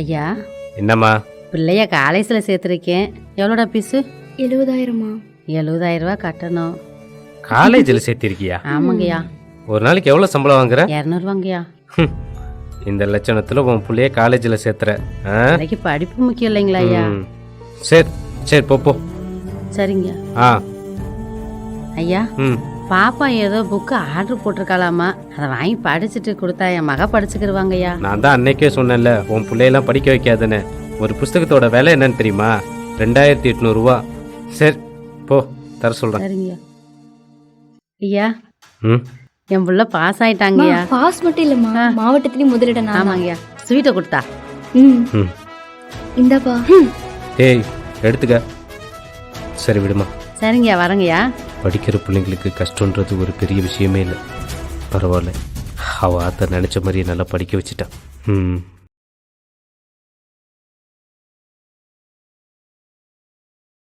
ஐயா, என்னம்மா? பிள்ளைய காலேஜில் சேர்த்துருக்கேன். எவ்வளோடா பீஸு? 70,000மா? 70,000 ரூபா கட்டணும். காலேஜில் சேர்த்திருக்கியா? ஆமாங்கய்யா. ஒரு நாளைக்கு எவ்வளோ சம்பளம் வாங்குற? 200 ரூபாங்கய்யா. இந்த லட்சணத்தில் உன் பிள்ளைய காலேஜில் சேர்த்துற? இன்னைக்கு படிப்பு முக்கியம் இல்லைங்களா ஐயா? சரி சரி போ. சரிங்க ஆ ஐயா. ம் பாப்பா ஏதோ புக்கு ஆர்டர் போட்டிருக்காளாமா, அதை வாங்கி படிச்சுட்டு கொடுத்தா என் மக படிச்சுக்கிடுவாங்கய்யா. நான் தான் அன்னைக்கே சொன்னேன்ல உன் பிள்ளையெல்லாம் படிக்க வைக்காதுன்னு. ஒரு புஸ்தகத்தோட விலை என்னன்னு தெரியுமா? 2800 ரூபா. சரி போ, தர சொல்கிறேன். சரிங்க ஐயா. ம் என் புள்ள பாஸ் ஆயிட்டாங்கய்யா. பாஸ் மட்டும் இல்லம்மா, மாவட்டத்திலயும் முதலிடம். ஆமாங்கய்யா. ஸ்வீட்டை கொடுத்தா. ம் இந்தாப்பா. ஏய் எடுத்துக்க. சரி விடுமா. சரிங்கய்யா, வரங்கய்யா. படிக்கிற பிள்ளைங்களுக்கு கஷ்டன்றது ஒரு பெரிய விஷயமே இல்லை. பரவாயில்ல, அவள் ஆத்த நினச்ச மாதிரியே நல்லா படிக்க வச்சுட்டான். ம்